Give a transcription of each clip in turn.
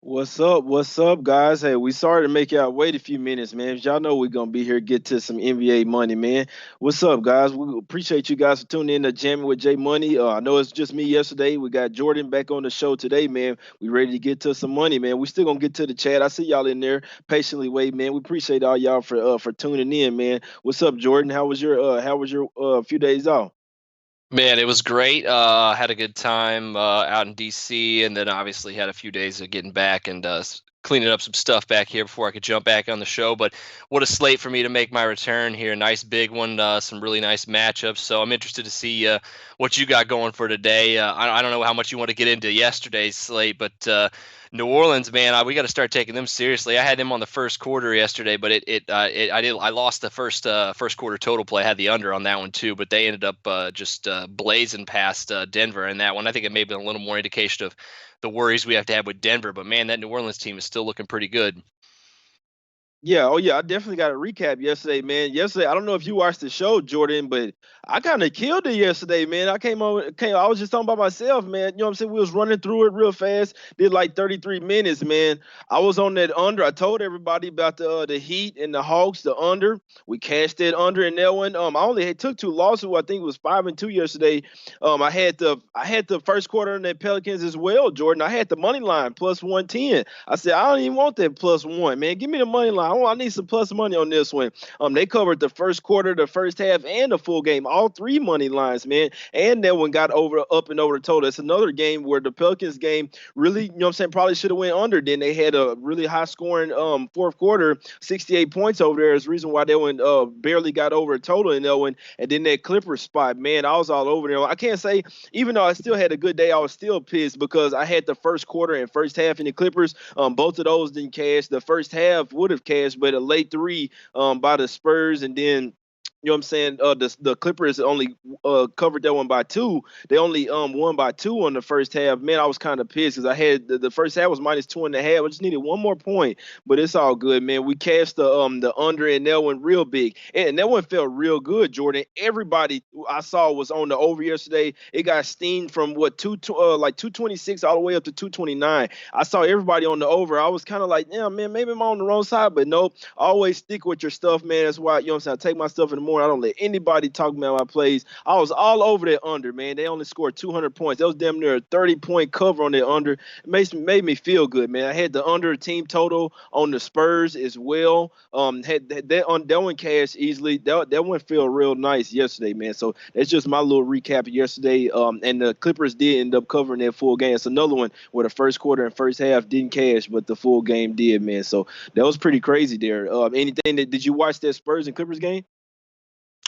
What's up? What's up, guys? Hey, we sorry to make y'all wait a few minutes, man. Y'all know we're gonna be here get to some NBA money, man. What's up, guys? We appreciate you guys for tuning in to Jamming with Jay Money. I know it's just me yesterday. We got Jordan back on the show today, man. We ready to get to some money, man. We still gonna get to the chat. I see y'all in there patiently waiting, man. We appreciate all y'all for tuning in, man. What's up, Jordan? How was your few days off? Man, it was great. Had a good time out in DC, and then obviously had a few days of getting back and cleaning up some stuff back here before I could jump back on the show. But what a slate for me to make my return here! Nice big one, some really nice matchups. So I'm interested to see what you got going for today. I don't know how much you want to get into yesterday's slate, but New Orleans, man, we got to start taking them seriously. I had them on the first quarter yesterday, but I lost the first quarter total play. I had the under on that one too, but they ended up just blazing past Denver in that one. I think it may have been a little more indication of the worries we have to have with Denver, but man, that New Orleans team is still looking pretty good. Yeah, oh yeah, I definitely got a recap yesterday, man. Yesterday, I don't know if you watched the show, Jordan, but I kind of killed it yesterday, man. I was just talking about myself, man. You know what I'm saying? We was running through it real fast. Did like 33 minutes, man. I was on that under. I told everybody about the Heat and the Hawks, the under. We cashed that under in that one. I only took two losses. I think it was 5-2 yesterday. I had the first quarter in the Pelicans as well, Jordan. I had the money line plus 110. I said I don't even want that plus one, man. Give me the money line. I need some plus money on this one. They covered the first quarter, the first half, and the full game. All three money lines, man. And that one got over up and over the total. It's another game where the Pelicans game really, you know what I'm saying, probably should have went under. Then they had a really high scoring fourth quarter, 68 points over there. Is the reason why they one barely got over a total in that one. And then that Clippers spot, man, I was all over there. I can't say, even though I still had a good day, I was still pissed because I had the first quarter and first half in the Clippers. Both of those didn't cash. The first half would have cashed, but a late three by the Spurs, and then you know what I'm saying? The Clippers only covered that one by two. They only won by two on the first half. Man, I was kind of pissed because I had the first half was minus 2.5. I just needed one more point, but it's all good, man. We cashed the under and that one real big, and that one felt real good, Jordan. Everybody I saw was on the over yesterday. It got steamed from what like 226 all the way up to 229. I saw everybody on the over. I was kind of like, yeah, man, maybe I'm on the wrong side, but nope. Always stick with your stuff, man. That's why, you know what I'm saying, I take my stuff in the morning. I don't let anybody talk about my plays. I was all over that under, man. They only scored 200 points. That was damn near a 30-point cover on that under. It made me feel good, man. I had the under team total on the Spurs as well. Had that on that one cash easily. That one felt real nice yesterday, man. So that's just my little recap of yesterday. And the Clippers did end up covering that full game. It's another one where the first quarter and first half didn't cash, but the full game did, man. So that was pretty crazy there. Anything that did you watch that Spurs and Clippers game?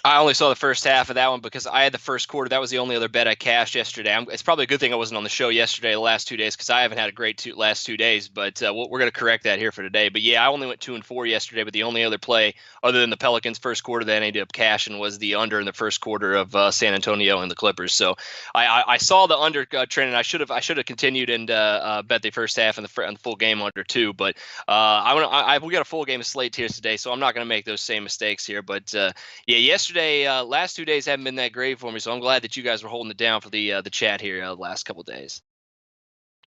I only saw the first half of that one because I had the first quarter. That was the only other bet I cashed yesterday. It's probably a good thing I wasn't on the show yesterday, the last 2 days, because I haven't had a great last 2 days. But we're going to correct that here for today. But yeah, I only went 2-4 yesterday. But the only other play other than the Pelicans' first quarter that I ended up cashing was the under in the first quarter of San Antonio and the Clippers. So I saw the under trend, and I should have continued and bet the first half and the full game under too. But we got a full game of slate here today, so I'm not going to make those same mistakes here. But yeah, yesterday, last 2 days haven't been that great for me, so I'm glad that you guys were holding it down for the chat here the last couple days.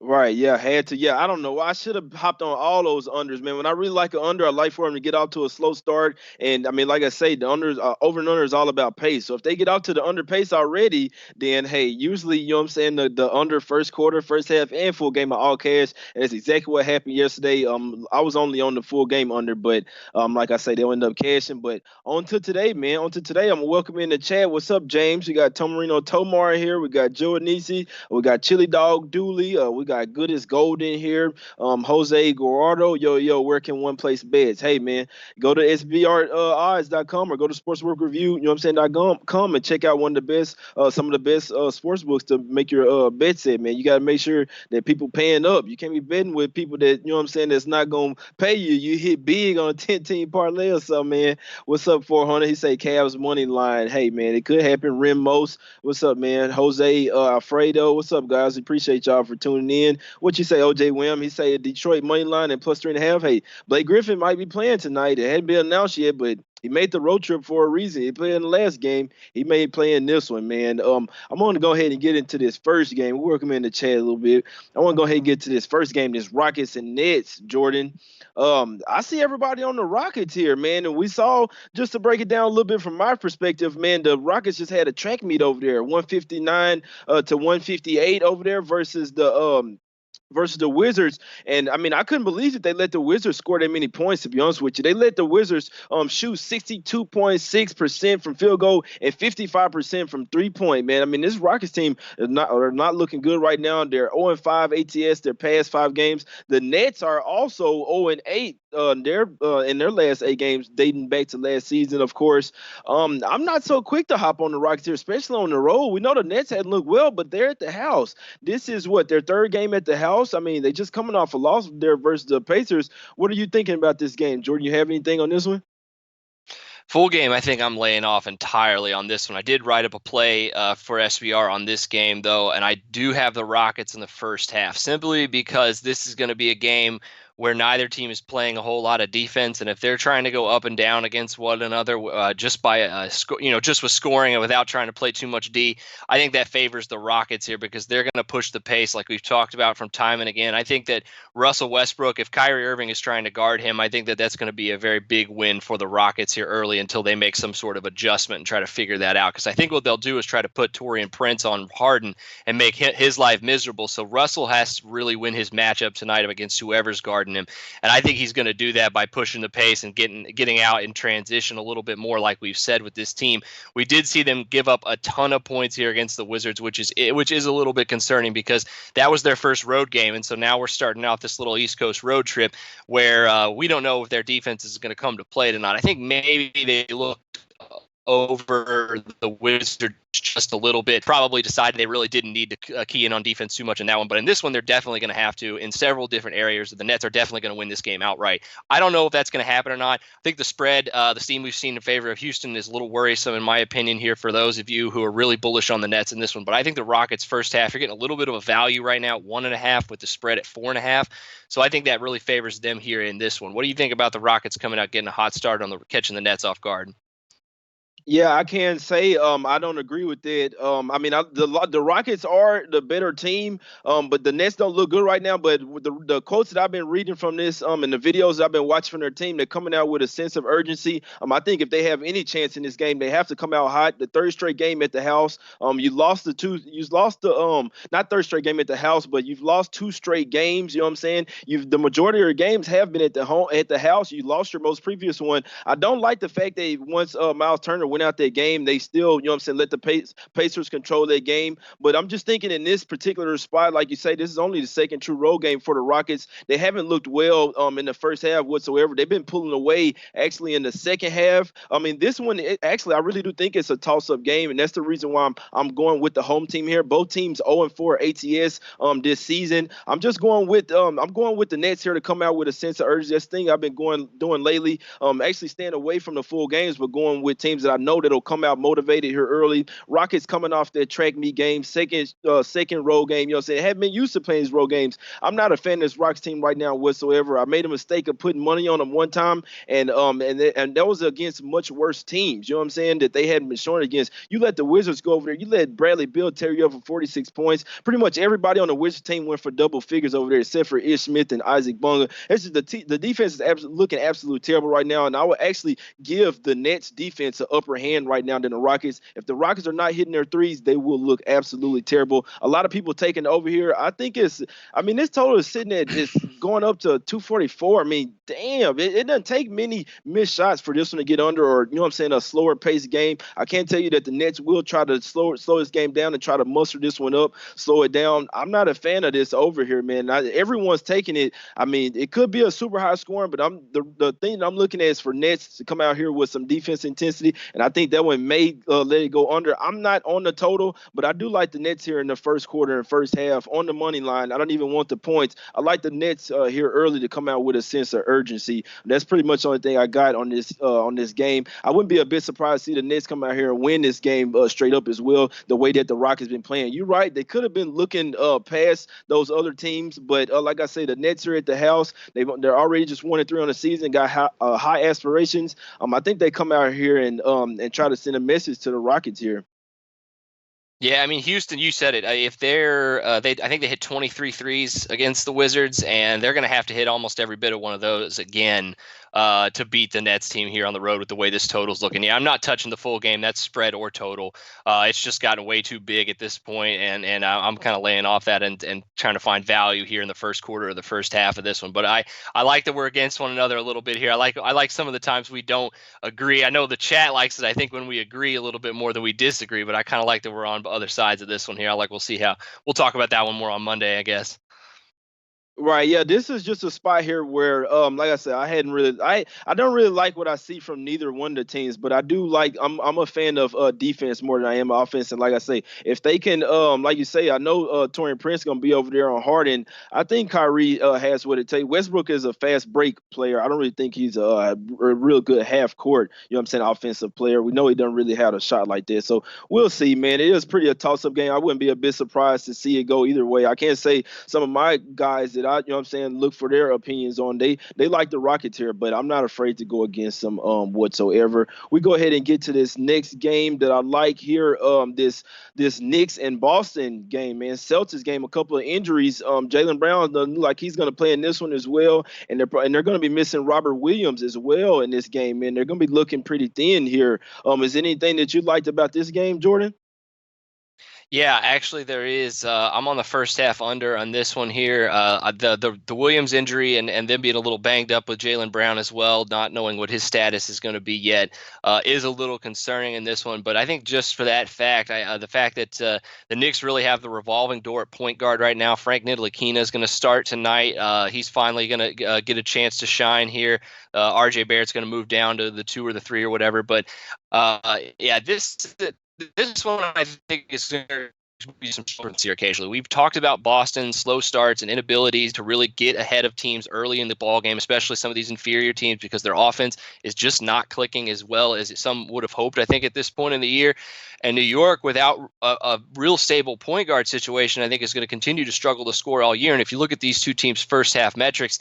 Right, yeah, had to. Yeah, I don't know. I should have hopped on all those unders, man. When I really like an under, I like for them to get off to a slow start. And I mean, like I say, the unders, over and under is all about pace. So if they get off to the under pace already, then hey, usually, you know what I'm saying, the under first quarter, first half, and full game are all cash. And that's exactly what happened yesterday. I was only on the full game under, but like I say, they'll end up cashing. But on to today, man. On to today, I'm welcoming the chat. What's up, James? We got Tomarino Tomar here. We got Joe Anisi. We got Chili Dog Dooley. We got Good as Gold in here. Jose Guardo. Yo, where can one place bets? Hey, man, go to sbrodds.com or go to sportsbook review, you know what I'm saying, .com and check out one of the best, some of the best sports books to make your bets at, man. You got to make sure that people paying up. You can't be betting with people that, you know what I'm saying, that's not going to pay you. You hit big on a 10-team parlay or something, man. What's up, 400? He say Cavs money line. Hey, man, it could happen. Rim Most. What's up, man? Jose Alfredo. What's up, guys? Appreciate y'all for tuning in. What you say, OJ Wim? He say Detroit money line and plus 3.5. Hey, Blake Griffin might be playing tonight. It hadn't been announced yet, but He made the road trip for a reason. He played in the last game. He may play in this one, man. I'm going to go ahead and get into this first game. We'll work him in the chat a little bit. I want to go ahead and get to this first game, this Rockets and Nets, Jordan. I see everybody on the Rockets here, man. And we saw, just to break it down a little bit from my perspective, man, the Rockets just had a track meet over there, 159 to 158 over there versus the Wizards. And I mean, I couldn't believe that they let the Wizards score that many points, to be honest with you. They let the Wizards shoot 62.6% from field goal and 55% from 3-point, man. I mean, this Rockets team are not looking good right now. They're 0-5 ATS their past 5 games. The Nets are also 0-8 in their last 8 games, dating back to last season, of course. I'm not so quick to hop on the Rockets here, especially on the road. We know the Nets hadn't looked well, but they're at the house. This is what, their 3rd game at the house? I mean, they just coming off a loss there versus the Pacers. What are you thinking about this game, Jordan? You have anything on this one? Full game, I think I'm laying off entirely on this one. I did write up a play for SBR on this game, though, and I do have the Rockets in the first half, simply because this is going to be a game where neither team is playing a whole lot of defense, and if they're trying to go up and down against one another just by just with scoring and without trying to play too much D, I think that favors the Rockets here because they're going to push the pace like we've talked about from time and again. I think that Russell Westbrook, if Kyrie Irving is trying to guard him, I think that that's going to be a very big win for the Rockets here early until they make some sort of adjustment and try to figure that out, because I think what they'll do is try to put Taurean Prince on Harden and make his life miserable. So Russell has to really win his matchup tonight against whoever's guarding him. And I think he's going to do that by pushing the pace and getting out in transition a little bit more, like we've said with this team. We did see them give up a ton of points here against the Wizards, which is a little bit concerning because that was their first road game. And so now we're starting out this little East Coast road trip where we don't know if their defense is going to come to play tonight. I think maybe they looked over the Wizards just a little bit, probably decided they really didn't need to key in on defense too much in that one. But in this one, they're definitely going to have to in several different areas. The Nets are definitely going to win this game outright. I don't know if that's going to happen or not. I think the spread, the steam we've seen in favor of Houston is a little worrisome, in my opinion, here for those of you who are really bullish on the Nets in this one. But I think the Rockets first half, you're getting a little bit of a value right now, 1.5 with the spread at 4.5. So I think that really favors them here in this one. What do you think about the Rockets coming out, getting a hot start on catching the Nets off guard? Yeah, I can say I don't agree with that. I mean, the Rockets are the better team, but the Nets don't look good right now. But with the quotes that I've been reading from this, and the videos I've been watching from their team, they're coming out with a sense of urgency. I think if they have any chance in this game, they have to come out hot. The 3rd straight game at the house, you lost not 3rd straight game at the house, but you've lost 2 straight games. You know what I'm saying? The majority of your games have been at the house. You lost your most previous one. I don't like the fact that once Miles Turner went out that game, they still, you know what I'm saying, let the Pacers control that game. But I'm just thinking in this particular spot, like you say, this is only the 2nd true road game for the Rockets. They haven't looked well in the first half whatsoever. They've been pulling away actually in the second half. I mean, this one, I really do think it's a toss-up game, and that's the reason why I'm going with the home team here. Both teams 0-4 ATS this season. I'm going with the Nets here to come out with a sense of urgency. That's the thing I've been doing lately. Actually staying away from the full games, but going with teams that I know that'll come out motivated here early. Rockets coming off their track meet game, second road game. You know what I'm saying? Haven't been used to playing these road games. I'm not a fan of this Rockets team right now whatsoever. I made a mistake of putting money on them one time, and that was against much worse teams. You know what I'm saying? That they hadn't been showing against. You let the Wizards go over there. You let Bradley Beal tear you up for 46 points. Pretty much everybody on the Wizards team went for double figures over there, except for Ish Smith and Isaac Bunga. The defense is looking absolutely terrible right now, and I would actually give the Nets defense an upper hand right now than the Rockets. If the Rockets are not hitting their threes, they will look absolutely terrible. A lot of people taking over here. I think this total is sitting at it's going up to 244. I mean, damn, it doesn't take many missed shots for this one to get under, or you know what I'm saying, a slower paced game. I can't tell you that the Nets will try to slow this game down and try to muster this one up, slow it down. I'm not a fan of this over here, man. Everyone's taking it. I mean, it could be a super high scoring, but the thing I'm looking at is for Nets to come out here with some defense intensity, and and I think that one may let it go under. I'm not on the total, but I do like the Nets here in the first quarter and first half on the money line. I don't even want the points. I like the Nets here early to come out with a sense of urgency. That's pretty much the only thing I got on this game. I wouldn't be a bit surprised to see the Nets come out here and win this game straight up as well. The way that the Rockets been playing, you're right. They could have been looking past those other teams, but like I say, the Nets are at the house. They're already just 1-3 on the season. Got high aspirations. I think they come out here and try to send a message to the Rockets here. Yeah, I mean, Houston, you said it. If I think they hit 23 threes against the Wizards, and they're going to have to hit almost every bit of one of those again to beat the Nets team here on the road with the way this total's looking. Yeah, I'm not touching the full game. That's spread or total. It's just gotten way too big at this point, and I'm kind of laying off that and trying to find value here in the first quarter or the first half of this one. But I like that we're against one another a little bit here. I like some of the times we don't agree. I know the chat likes it, I think, when we agree a little bit more than we disagree, but I kind of like that we're on other sides of this one here. We'll see how we'll talk about that one more on Monday, I guess. Right, yeah, this is just a spot here where, like I said, I don't really like what I see from neither one of the teams, but I do like. I'm a fan of defense more than I am offense, and like I say, if they can, like you say, I know Taurean Prince gonna be over there on Harden. I think Kyrie has what it takes. Westbrook is a fast break player. I don't really think he's a real good half court. You know what I'm saying? Offensive player. We know he doesn't really have a shot like this, so we'll see, man. It is pretty a toss up game. I wouldn't be a bit surprised to see it go either way. I can't say some of my guys that you know what I'm saying, look for their opinions on. They like the Rockets here, but I'm not afraid to go against them whatsoever. We go ahead and get to this next game that I like here. This Knicks and Boston game, man. Celtics game, a couple of injuries. Jaylen Brown doesn't look like he's going to play in this one as well, and they're going to be missing Robert Williams as well in this game, man. They're going to be looking pretty thin here. Is anything that you liked about this game, Jordan? Yeah, actually, there is. I'm on the first half under on this one here. The Williams injury and them being a little banged up with Jaylen Brown as well, not knowing what his status is going to be yet, is a little concerning in this one. But I think just for that fact, the fact that the Knicks really have the revolving door at point guard right now. Frank Ntilikina is going to start tonight. He's finally going to get a chance to shine here. RJ Barrett's going to move down to the 2 or the 3 or whatever. But yeah, this one I think is going to be some difference here occasionally. We've talked about Boston's slow starts and inabilities to really get ahead of teams early in the ball game, especially some of these inferior teams, because their offense is just not clicking as well as some would have hoped, I think, at this point in the year. And New York, without a real stable point guard situation, I think is going to continue to struggle to score all year. And if you look at these two teams' first half metrics,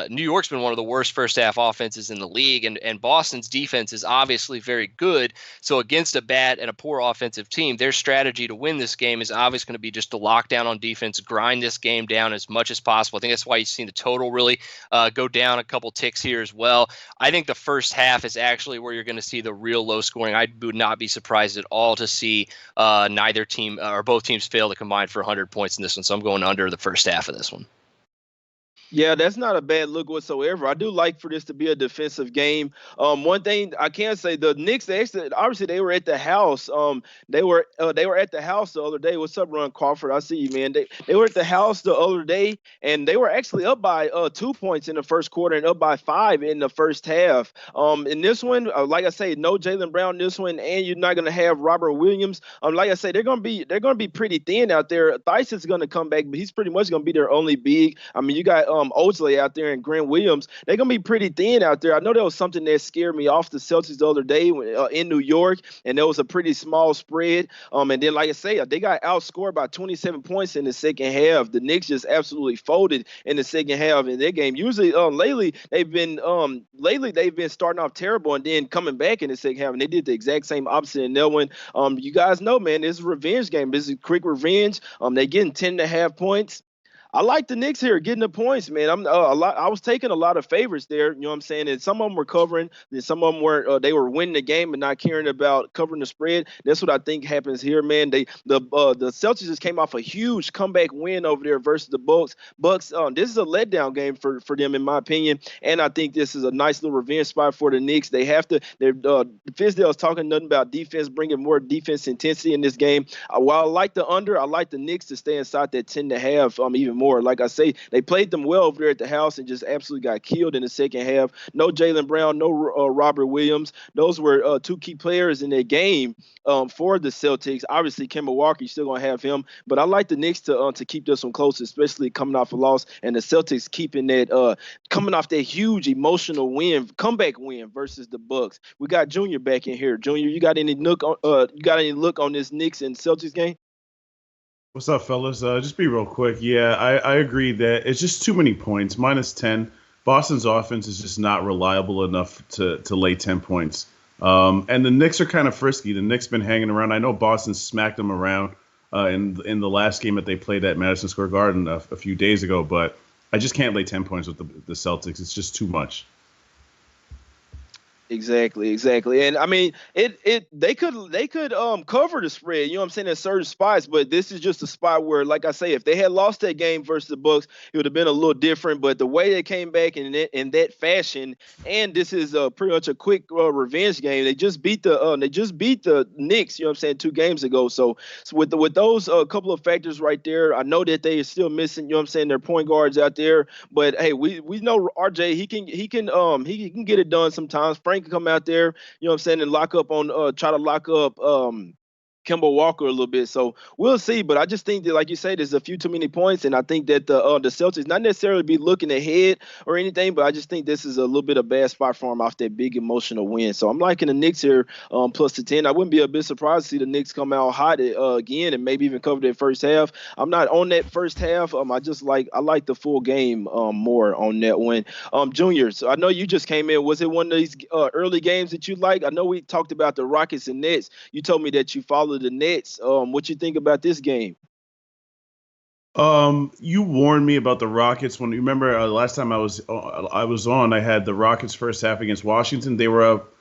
New York's been one of the worst first half offenses in the league, and Boston's defense is obviously very good. So against a bad and a poor offensive team, their strategy to win this game is obviously going to be just to lock down on defense, grind this game down as much as possible. I think that's why you've seen the total really go down a couple ticks here as well. I think the first half is actually where you're going to see the real low scoring. I would not be surprised at all to see neither team or both teams fail to combine for 100 points in this one. So I'm going under the first half of this one. Yeah, that's not a bad look whatsoever. I do like for this to be a defensive game. One thing I can say, the Knicks, obviously they were at the house. They were at the house the other day. What's up, Ron Crawford? I see you, man. They were at the house the other day, and they were actually up by 2 points in the first quarter and up by 5 in the first half. In this one, like I say, no Jaylen Brown this one, and you're not gonna have Robert Williams. Like I say, they're gonna be pretty thin out there. Theis is gonna come back, but he's pretty much gonna be their only big. I mean, you got Oakley out there and Grant Williams. They're gonna be pretty thin out there. I know that was something that scared me off the Celtics the other day in New York, and there was a pretty small spread. And then, like I say, they got outscored by 27 points in the second half. The Knicks just absolutely folded in the second half in their game. Usually, lately they've been starting off terrible and then coming back in the second half, and they did the exact same opposite in that one. You guys know, man, this is a revenge game. This is quick revenge. They getting 10.5 points. I like the Knicks here getting the points, man. I was taking a lot of favorites there, you know what I'm saying? And some of them were covering, and some of them were they were winning the game and not caring about covering the spread. That's what I think happens here, man. The Celtics just came off a huge comeback win over there versus the Bucks. This is a letdown game for them, in my opinion. And I think this is a nice little revenge spot for the Knicks. They have to. Fizdale's talking nothing about defense, bringing more defense intensity in this game. While I like the under, I like the Knicks to stay inside that 10.5, even more more. Like I say, they played them well over there at the house and just absolutely got killed in the second half. No Jaylen Brown, no Robert Williams. Those were two key players in that game for the Celtics. Obviously, Kemba Walker, you're still gonna have him, but I like the Knicks to keep this one close, especially coming off a loss, and the Celtics keeping that coming off that huge emotional win, comeback win versus the Bucks. We got Junior back in here. Junior, you got any look on this Knicks and Celtics game? What's up, fellas? Just be real quick. Yeah, I agree that it's just too many points. -10. Boston's offense is just not reliable enough to lay 10 points. And the Knicks are kind of frisky. The Knicks been hanging around. I know Boston smacked them around in the last game that they played at Madison Square Garden a few days ago, but I just can't lay 10 points with the Celtics. It's just too much. Exactly. And I mean, they could cover the spread, you know what I'm saying, at certain spots, but this is just a spot where, like I say, if they had lost that game versus the Bucks, it would have been a little different. But the way they came back in that fashion, and this is pretty much a quick revenge game. They just beat the Knicks, you know what I'm saying, 2 games ago. So with those couple of factors right there, I know that they are still missing, you know what I'm saying, their point guards out there. But hey, we know RJ, he can get it done sometimes. Frank can come out there, you know what I'm saying, and try to lock up Kemba Walker a little bit. So we'll see. But I just think that, like you say, there's a few too many points, and I think that the Celtics not necessarily be looking ahead or anything, but I just think this is a little bit of bad spot for them off that big emotional win. So I'm liking the Knicks here plus the 10. I wouldn't be a bit surprised to see the Knicks come out hot again and maybe even cover their first half. I'm not on that first half. I like the full game more on that one. Junior, so I know you just came in. Was it one of these early games that you like? I know we talked about the Rockets and Nets. You told me that you followed the Nets. What you think about this game? You warned me about the Rockets when you remember last time I was on. I had the Rockets first half against Washington. They were up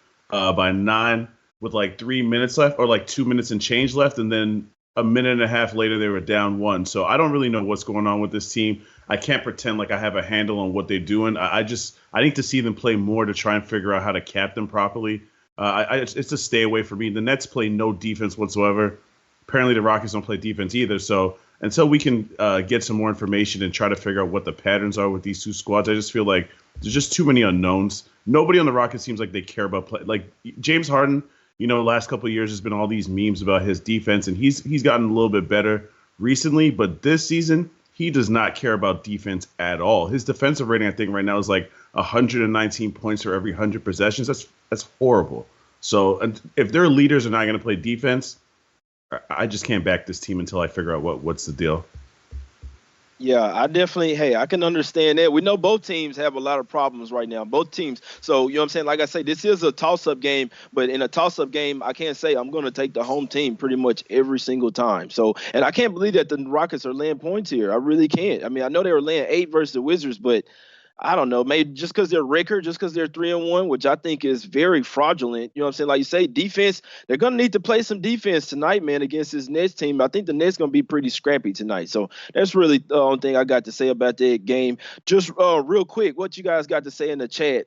by 9 with like 3 minutes left, or like 2 minutes and change left, and then a minute and a half later they were down 1. So I don't really know what's going on with this team. I can't pretend like I have a handle on what they're doing. I need to see them play more to try and figure out how to cap them properly. It's a stay away for me. The Nets play no defense whatsoever. Apparently, the Rockets don't play defense either. So until we can get some more information and try to figure out what the patterns are with these two squads, I just feel like there's just too many unknowns. Nobody on the Rockets seems like they care about play. Like James Harden, the last couple of years has been all these memes about his defense, and he's gotten a little bit better recently. But this season, he does not care about defense at all. His defensive rating, I think, right now is like 119 points for every 100 possessions. That's horrible. So if their leaders are not going to play defense, I just can't back this team until I figure out what's the deal. Yeah, I can understand that. We know both teams have a lot of problems right now, both teams. So, you know what I'm saying? Like I say, this is a toss-up game, but in a toss-up game, I can't say I'm going to take the home team pretty much every single time. So, and I can't believe that the Rockets are laying points here. I really can't. I mean, I know they were laying 8 versus the Wizards, but I don't know, maybe just because they're record, just because they're 3-1, which I think is very fraudulent. You know what I'm saying? Like you say, defense, they're going to need to play some defense tonight, man, against this Nets team. I think the Nets going to be pretty scrappy tonight. So that's really the only thing I got to say about that game. Just real quick, what you guys got to say in the chat?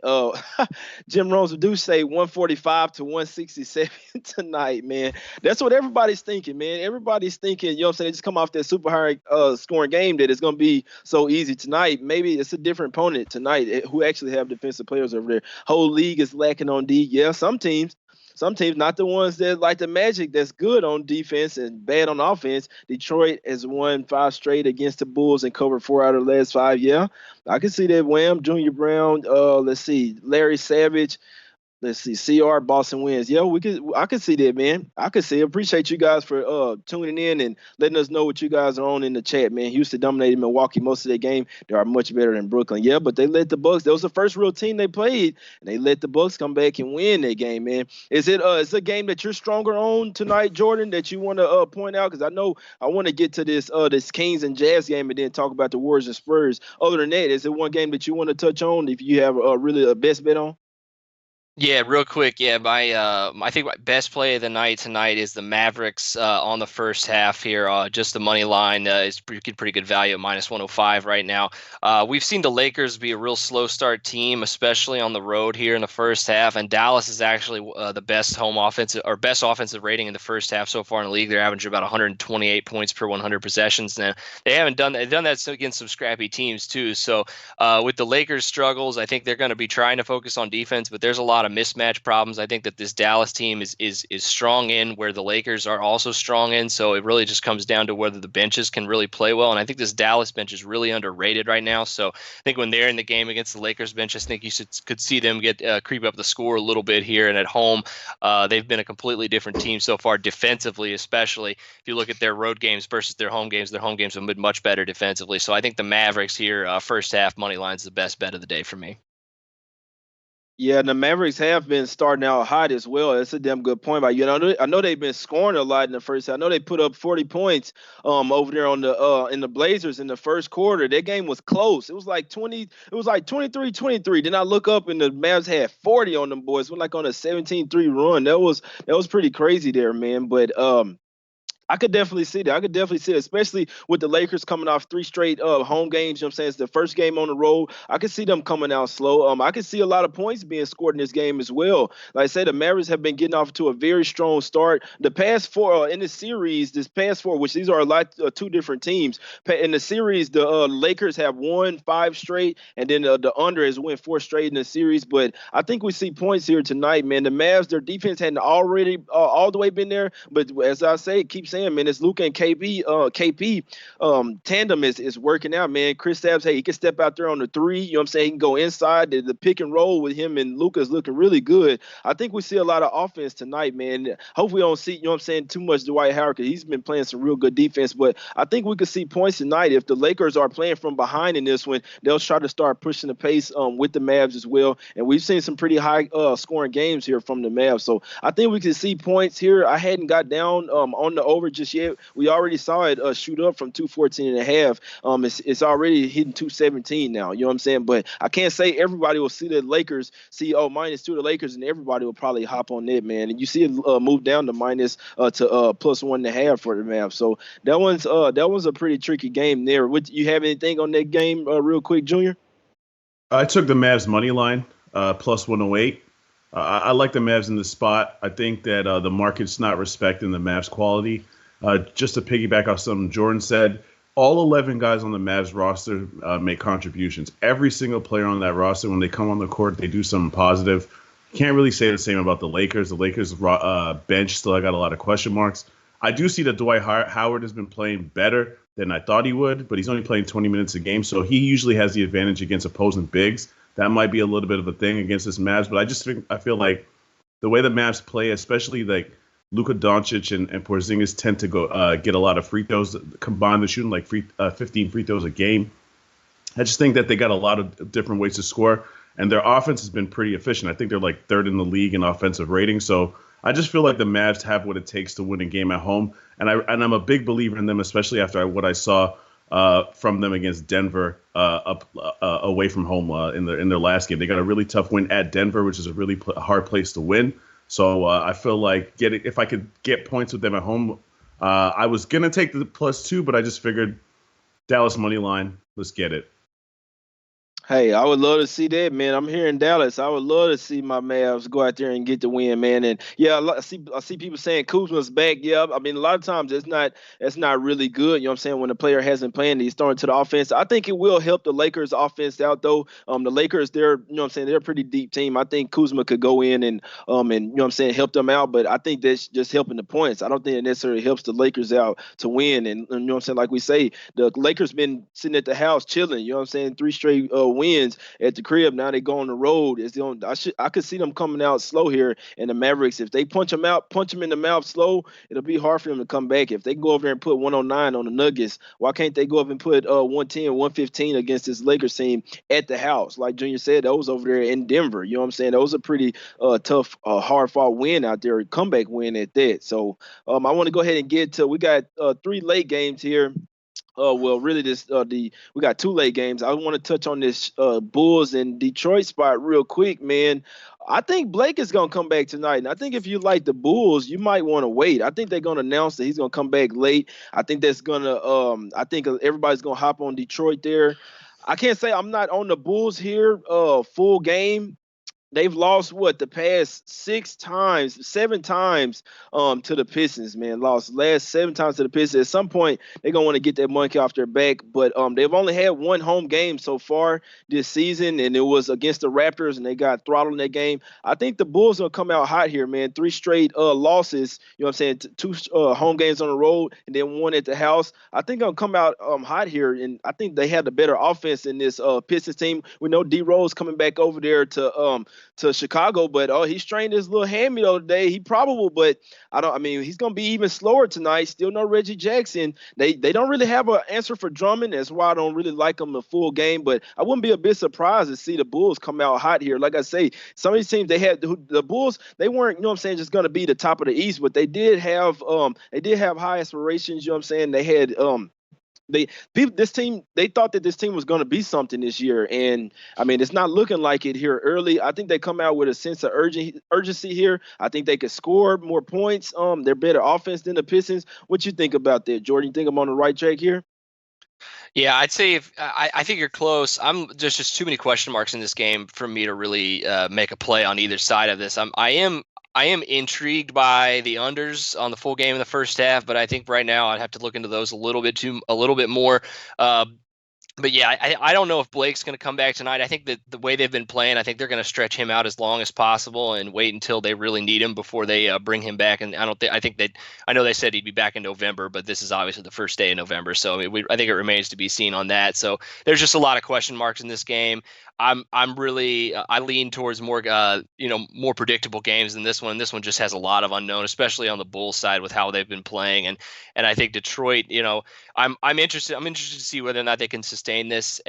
Jim Rose do say 145 to 167 tonight, man. That's what everybody's thinking, man. Everybody's thinking, you know what I'm saying, they just come off that super high scoring game that it's going to be so easy tonight. Maybe it's a different opponent tonight who actually have defensive players over there. Whole league is lacking on D. Yeah, some teams, not the ones that like the Magic that's good on defense and bad on offense. Detroit has won 5 straight against the Bulls and covered 4 out of the last 5. Yeah, I can see that. Wham, Junior Brown, let's see, Larry Savage. Let's see. CR Boston wins. Yeah, I can see that, man. I can see. Appreciate you guys for tuning in and letting us know what you guys are on in the chat, man. Houston dominated Milwaukee most of their game. They are much better than Brooklyn. Yeah, but they let the Bucks. That was the first real team they played, and they let the Bucks come back and win that game, man. Is it a game that you're stronger on tonight, Jordan, that you want to point out? Because I know I want to get to this Kings and Jazz game and then talk about the Warriors and Spurs. Other than that, is it one game that you want to touch on if you have really a best bet on? Yeah, real quick. Yeah, I think my best play of the night tonight is the Mavericks on the first half here. Just the money line is pretty good value at -105 right now. We've seen the Lakers be a real slow start team, especially on the road here in the first half. And Dallas is actually the best home offensive or best offensive rating in the first half so far in the league. They're averaging about 128 points per 100 possessions. Now they haven't done that. They've done that against some scrappy teams too. So with the Lakers' struggles, I think they're going to be trying to focus on defense, but there's a lot of mismatch problems. I think that this Dallas team is strong in where the Lakers are also strong in. So it really just comes down to whether the benches can really play well. And I think this Dallas bench is really underrated right now. So I think when they're in the game against the Lakers bench, I think you could see them get creep up the score a little bit here. And at home, they've been a completely different team so far defensively, especially if you look at their road games versus their home games have been much better defensively. So I think the Mavericks here, first half money line is the best bet of the day for me. Yeah, and the Mavericks have been starting out hot as well. That's a damn good point by you. I know they've been scoring a lot in the first half. I know they put up 40 points over there on the in the Blazers in the first quarter. That game was close. It was like 23-23. Then I look up and the Mavs had 40 on them boys. We're like on a 17-3 run. That was pretty crazy there, man. But I could definitely see that. I could definitely see it, especially with the Lakers coming off 3 straight home games. You know what I'm saying? It's the first game on the road. I could see them coming out slow. I could see a lot of points being scored in this game as well. Like I said, the Mavericks have been getting off to a very strong start. The past four in the series, which these are a lot two different teams. In the series, the Lakers have won 5 straight, and then the under has won 4 straight in the series. But I think we see points here tonight, man. The Mavs, their defense hadn't already all the way been there, but as I say, keep saying, man, it's Luka and KP tandem is working out, man. Kristaps, hey, he can step out there on the three. You know what I'm saying? He can go inside. The pick and roll with him and Luka is looking really good. I think we see a lot of offense tonight, man. Hopefully we don't see, you know what I'm saying, too much Dwight Howard because he's been playing some real good defense. But I think we could see points tonight. If the Lakers are playing from behind in this one, they'll try to start pushing the pace with the Mavs as well. And we've seen some pretty high scoring games here from the Mavs. So I think we can see points here. I hadn't got down on the over just yet. We already saw it shoot up from 214.5. It's already hitting 217 now. You know what I'm saying? But I can't say everybody will see the Lakers, see -2 the Lakers, and everybody will probably hop on it, man. And you see it move down to minus to +1.5 for the Mavs. So that was a pretty tricky game there. You have anything on that game, real quick, Junior? I took the Mavs money line +108. I like the Mavs in the spot. I think that the market's not respecting the Mavs quality. Just to piggyback off something Jordan said, all 11 guys on the Mavs roster make contributions. Every single player on that roster, when they come on the court, they do something positive. Can't really say the same about the Lakers. The Lakers bench still got a lot of question marks. I do see that Dwight Howard has been playing better than I thought he would, but he's only playing 20 minutes a game, so he usually has the advantage against opposing bigs. That might be a little bit of a thing against this Mavs, but I feel like the way the Mavs play, especially like Luka Doncic and Porzingis tend to go get a lot of free throws, combine the shooting like 15 free throws a game. I just think that they got a lot of different ways to score, and their offense has been pretty efficient. I think they're like third in the league in offensive rating. So I just feel like the Mavs have what it takes to win a game at home, and I'm a big believer in them, especially after what I saw from them against Denver away from home in their last game. They got a really tough win at Denver, which is a really hard place to win. So I feel like if I could get points with them at home, I was gonna take the +2, but I just figured Dallas money line. Let's get it. Hey, I would love to see that, man. I'm here in Dallas. I would love to see my Mavs go out there and get the win, man. And yeah, I see people saying Kuzma's back. Yeah, I mean a lot of times it's not really good. You know what I'm saying? When the player hasn't played, and he's throwing to the offense. I think it will help the Lakers offense out though. The Lakers, they're you know what I'm saying, they're a pretty deep team. I think Kuzma could go in and you know what I'm saying, help them out. But I think that's just helping the points. I don't think it necessarily helps the Lakers out to win. And you know what I'm saying, like we say, the Lakers been sitting at the house chilling. You know what I'm saying, 3 straight wins at the crib. Now they go on the road. I could see them coming out slow here. And the Mavericks, if they punch them in the mouth slow, it'll be hard for them to come back. If they go over there and put 109 on the Nuggets, why can't they go up and put 110, 115 against this Lakers team at the house? Like Junior said, those over there in Denver. You know what I'm saying? Those are pretty tough, hard fought win out there, comeback win at that. So I want to go ahead and get to. We got 3 late games here. Well, really, we got 2 late games. I want to touch on this Bulls and Detroit spot real quick, man. I think Blake is gonna come back tonight, and I think if you like the Bulls, you might want to wait. I think they're gonna announce that he's gonna come back late. I think that's gonna. I think everybody's gonna hop on Detroit there. I can't say I'm not on the Bulls here. Full game. They've lost what the past 6 times, 7 times to the Pistons, man. Lost last 7 times to the Pistons. At some point, they're gonna want to get that monkey off their back. But they've only had one home game so far this season, and it was against the Raptors, and they got throttled in that game. I think the Bulls will come out hot here, man. 3 straight losses, you know what I'm saying? Two home games on the road, and then one at the house. I think I'll come out hot here, and I think they had the better offense in this Pistons team. We know D Rose coming back over there to Chicago, but he strained his little hammy today. He probable, but I mean, he's gonna be even slower tonight. Still no Reggie Jackson. They don't really have an answer for Drummond. That's why I don't really like them the full game. But I wouldn't be a bit surprised to see the Bulls come out hot here. Like I say, some of these teams they had the Bulls. They weren't, you know what I'm saying, just gonna be the top of the East, but they did have high aspirations. You know what I'm saying? They had this team, they thought that this team was going to be something this year, and I mean it's not looking like it here early. I think they come out with a sense of urgency here. I think they could score more points. They're better offense than the Pistons. What you think about that, Jordan? You think I'm on the right track here? Yeah, I'd say I think you're close. There's just too many question marks in this game for me to really make a play on either side of this. I am intrigued by the unders on the full game in the first half, but I think right now I'd have to look into those a little bit more. But yeah, I don't know if Blake's going to come back tonight. I think that the way they've been playing, I think they're going to stretch him out as long as possible and wait until they really need him before they bring him back. And I know they said he'd be back in November, but this is obviously the first day in November, so I think it remains to be seen on that. So there's just a lot of question marks in this game. I lean towards more more predictable games than this one. This one just has a lot of unknown, especially on the Bulls side with how they've been playing. And I think Detroit, I'm interested to see whether or not they can sustain this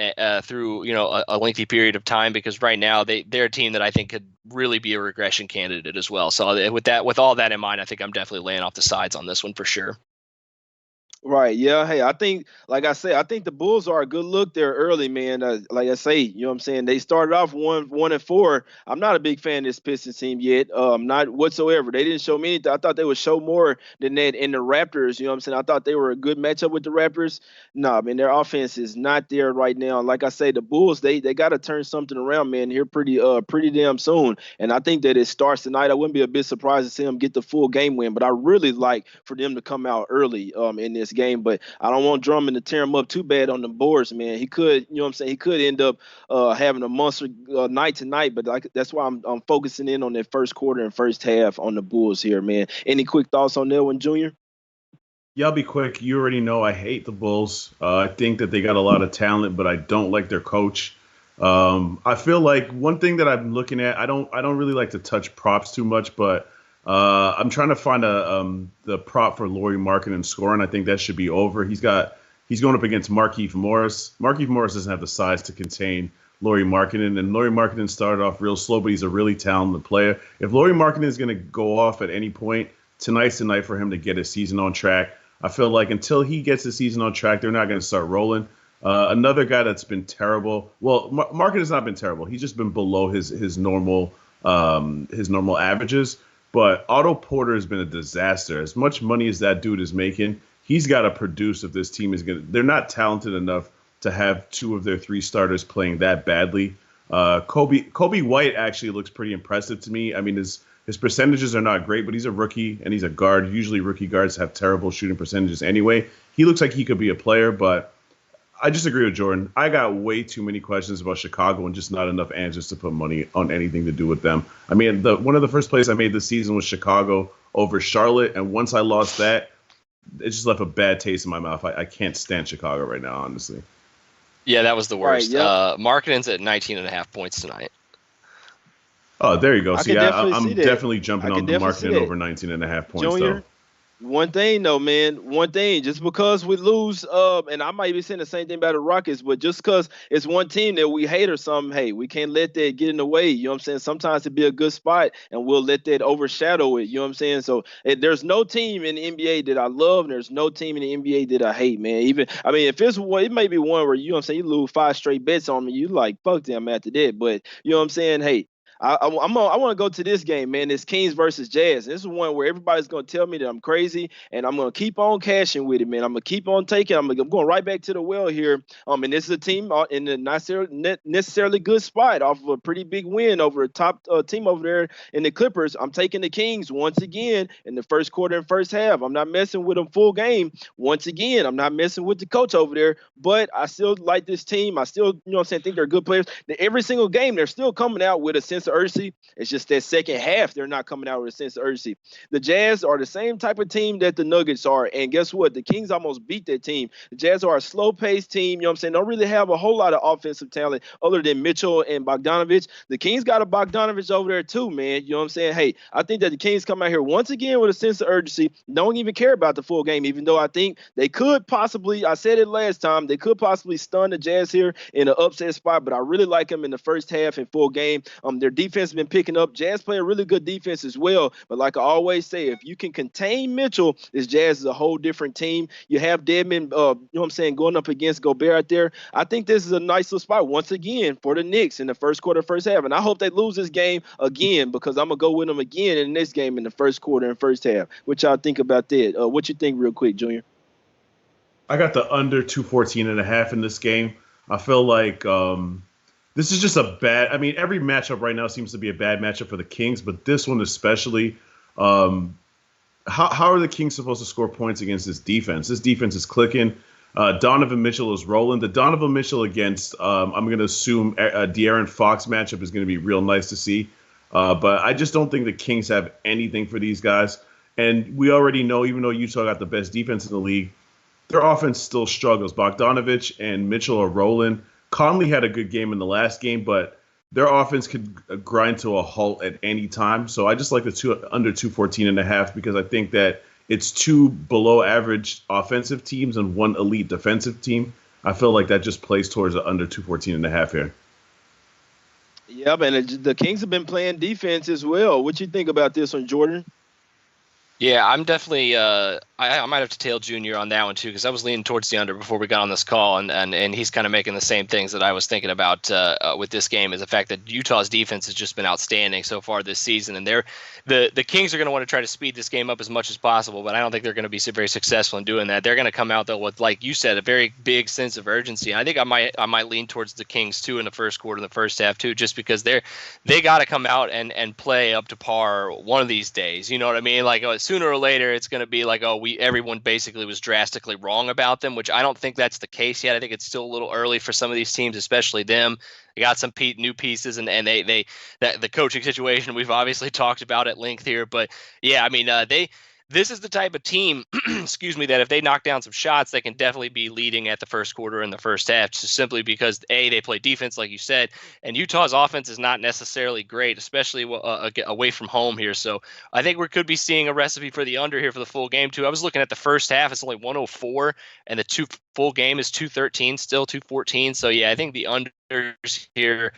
through a lengthy period of time, because right now they're a team that I think could really be a regression candidate as well. So with all that in mind, I think I'm definitely laying off the sides on this one for sure. Right. Yeah. Hey, I think, like I say, I think the Bulls are a good look there early, man. Like I say, you know what I'm saying? They started off 1-4. I'm not a big fan of this Pistons team yet. Not whatsoever. They didn't show me anything. I thought they would show more than that in the Raptors. You know what I'm saying? I thought they were a good matchup with the Raptors. No, man, their offense is not there right now. Like I say, the Bulls, they got to turn something around, man, here pretty damn soon. And I think that it starts tonight. I wouldn't be a bit surprised to see them get the full game win, but I really like for them to come out early in this game. But I don't want Drummond to tear him up too bad on the boards, man. He could, you know what I'm saying, he could end up having a monster night tonight, but that's why I'm focusing in on that first quarter and first half on the Bulls here, man. Any quick thoughts on that one, Junior? Yeah, I'll be quick. You already know I hate the Bulls. I think that they got a lot of talent, but I don't like their coach. I feel like one thing that I'm looking at, I don't really like to touch props too much, but I'm trying to find the prop for Lauri Markkanen scoring. I think that should be over. He's going up against Markieff Morris. Markieff Morris doesn't have the size to contain Lauri Markkanen, and Lauri Markkanen started off real slow, but he's a really talented player. If Lauri Markkanen is going to go off at any point, tonight's the night for him to get his season on track. I feel like until he gets his season on track, they're not going to start rolling. Another guy that's been terrible. Well, Markkanen has not been terrible. He's just been below his normal averages. But Otto Porter has been a disaster. As much money as that dude is making, he's got to produce if this team is going to. They're not talented enough to have 2 of their 3 starters playing that badly. Kobe White actually looks pretty impressive to me. I mean, his percentages are not great, but he's a rookie and he's a guard. Usually rookie guards have terrible shooting percentages anyway. He looks like he could be a player, but I just agree with Jordan. I got way too many questions about Chicago and just not enough answers to put money on anything to do with them. I mean, one of the first plays I made this season was Chicago over Charlotte, and once I lost that, it just left a bad taste in my mouth. I can't stand Chicago right now, honestly. Yeah, that was the worst. Right, yep. Markkanen's at 19.5 points tonight. Oh, there you go. I'm definitely jumping on the Markkanen over 19.5 points, Junior, though. One thing though, man, just because we lose, and I might be saying the same thing about the Rockets, but just because it's one team that we hate or something, hey, we can't let that get in the way. You know what I'm saying? Sometimes it'd be a good spot, and we'll let that overshadow it. You know what I'm saying? So there's no team in the NBA that I love, and there's no team in the NBA that I hate, man. If it's one, it may be one where, you know what I'm saying, you lose 5 straight bets on me, you like, fuck them after that. But you know what I'm saying? Hey, I want to go to this game, man. It's Kings versus Jazz. This is one where everybody's going to tell me that I'm crazy, and I'm going to keep on cashing with it, man. I'm going to keep on taking. I'm going right back to the well here. And this is a team in a not necessarily good spot off of a pretty big win over a top team over there in the Clippers. I'm taking the Kings once again in the first quarter and first half. I'm not messing with them full game. Once again, I'm not messing with the coach over there, but I still like this team. I still, think they're good players. Every single game, they're still coming out with a sense of urgency. It's just that second half, they're not coming out with a sense of urgency. The Jazz are the same type of team that the Nuggets are. And guess what? The Kings almost beat that team. The Jazz are a slow-paced team. Don't really have a whole lot of offensive talent other than Mitchell and Bogdanovich. The Kings got a Bogdanovich over there too, man. Hey, I think that the Kings come out here once again with a sense of urgency. Don't even care about the full game, even though I think they could possibly, I said it last time, they could possibly stun the Jazz here in an upset spot, but I really like them in the first half and full game. Their defense has been picking up. Jazz play a really good defense as well, but like I always say, if you can contain Mitchell, this Jazz is a whole different team. You have Dedmon, going up against Gobert out there. I think this is a nice little spot once again for the Knicks in the first quarter, first half, and I hope they lose this game again because I'm going to go with them again in this game in the first quarter and first half. What y'all think about that? What you think real quick, Junior? I got the under 214.5 in this game. I feel like this is just a bad. I mean, every matchup right now seems to be a bad matchup for the Kings, but this one especially. How are the Kings supposed to score points against this defense? This defense is clicking. Donovan Mitchell is rolling. The Donovan Mitchell against, I'm going to assume, De'Aaron Fox matchup is going to be real nice to see. But I just don't think the Kings have anything for these guys. And we already know, even though Utah got the best defense in the league, their offense still struggles. Bogdanovich and Mitchell are rolling. Conley had a good game in the last game, but their offense could grind to a halt at any time. So I just like the under 214.5 because I think that it's two below average offensive teams and one elite defensive team. I feel like that just plays towards the under 214.5 here. Yeah, man, the Kings have been playing defense as well. What you think about this one, Jordan? Yeah, I'm definitely. I might have to tail Junior on that one too, because I was leaning towards the under before we got on this call, and he's kind of making the same things that I was thinking about with this game. Is the fact that Utah's defense has just been outstanding so far this season, and the Kings are going to want to try to speed this game up as much as possible, but I don't think they're going to be very successful in doing that. They're going to come out though with, like you said, a very big sense of urgency. And I think I might lean towards the Kings too in the first quarter, in the first half too, just because they got to come out and play up to par one of these days. You know what I mean? Like sooner or later, it's going to be like, everyone basically was drastically wrong about them, which I don't think that's the case yet. I think it's still a little early for some of these teams, especially them. They got some new pieces, and the coaching situation we've obviously talked about at length here. But yeah, I mean, this is the type of team, excuse me, that if they knock down some shots, they can definitely be leading at the first quarter in the first half, just simply because, they play defense, like you said, and Utah's offense is not necessarily great, especially away from home here. So I think we could be seeing a recipe for the under here for the full game, too. I was looking at the first half. It's only 104, and the full game is 213, still 214. So, yeah, I think the unders here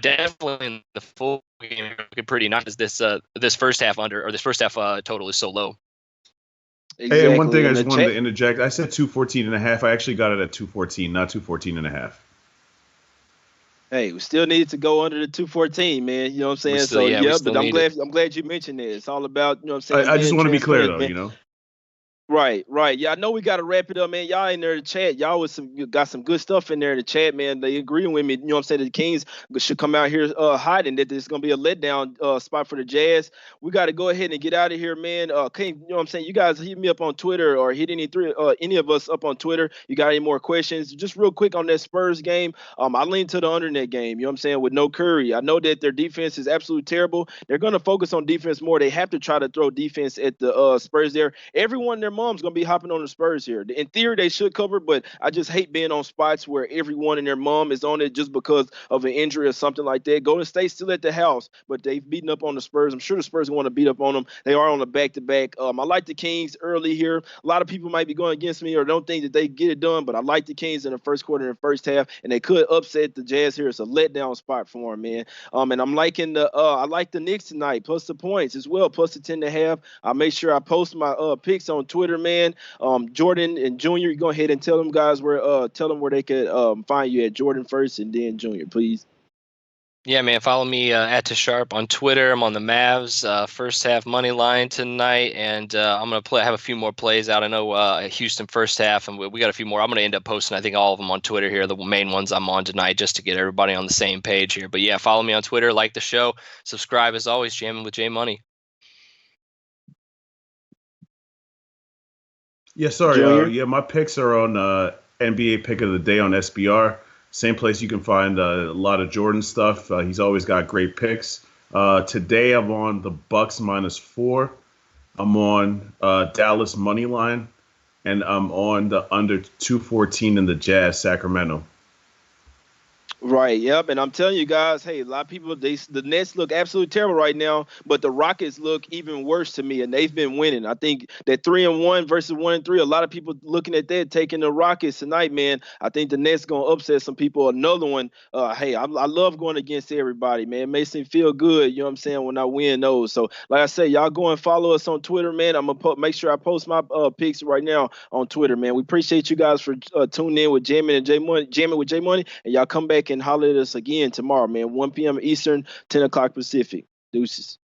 definitely in the full game looking pretty nice. This first half under, or this first half total is so low. Exactly. Hey, and one thing I just wanted to interject. I said 214.5. I actually got it at 214, not 214.5. Hey, we still needed to go under the 214, man. You know what I'm saying? But I'm glad you mentioned it. It's all about, you know what I'm saying? I just want to be clear though, man. you know. Right. Yeah, I know we got to wrap it up, man. Y'all in there to chat. Y'all got some good stuff in there to chat, man. They agreeing with me. You know what I'm saying? The Kings should come out here hiding that this is going to be a letdown spot for the Jazz. We got to go ahead and get out of here, man. You know what I'm saying? You guys hit me up on Twitter or hit any of us up on Twitter. You got any more questions? Just real quick on that Spurs game. I lean to the under in that game, you know what I'm saying, with no Curry. I know that their defense is absolutely terrible. They're going to focus on defense more. They have to try to throw defense at the Spurs there. Everyone in their mom's gonna be hopping on the Spurs here. In theory, they should cover, but I just hate being on spots where everyone and their mom is on it just because of an injury or something like that. Golden State's still at the house, but they've beaten up on the Spurs. I'm sure the Spurs want to beat up on them. They are on a back-to-back. I like the Kings early here. A lot of people might be going against me or don't think that they get it done, but I like the Kings in the first quarter and the first half, and they could upset the Jazz here. It's a letdown spot for them, man. And I'm liking I like the Knicks tonight, plus the points as well, plus the 10.5. I'll make sure I post my picks on Twitter, man. Jordan and Junior, you go ahead and tell them guys where they could find you at. Jordan first and then Junior, please. Yeah, man. Follow me at Sharpe on Twitter. I'm on the Mavs first half money line tonight, and I'm gonna have a few more plays out. I know Houston first half, and we got a few more. I'm gonna end up posting, I think, all of them on Twitter here, the main ones I'm on tonight, just to get everybody on the same page here. But yeah, follow me on Twitter, like the show, subscribe as always. Jamming with J Money. Yeah, sorry. Junior. Yeah, my picks are on NBA Pick of the Day on SBR. Same place you can find a lot of Jordan stuff. He's always got great picks. Today I'm on the Bucks -4. I'm on Dallas money line, and I'm on the under 214 in the Jazz Sacramento. Right. Yep. And I'm telling you guys, hey, a lot of people, the Nets look absolutely terrible right now, but the Rockets look even worse to me, and they've been winning. I think that 3-1 versus 1-3. A lot of people looking at that, taking the Rockets tonight, man. I think the Nets gonna upset some people. Another one. Hey, I love going against everybody, man. It makes me feel good. You know what I'm saying, when I win those. So, like I say, y'all go and follow us on Twitter, man. I'm gonna make sure I post my picks right now on Twitter, man. We appreciate you guys for tuning in with Jamming with J Money, and y'all come back and holler at us again tomorrow, man. 1 p.m. Eastern, 10 o'clock Pacific. Deuces.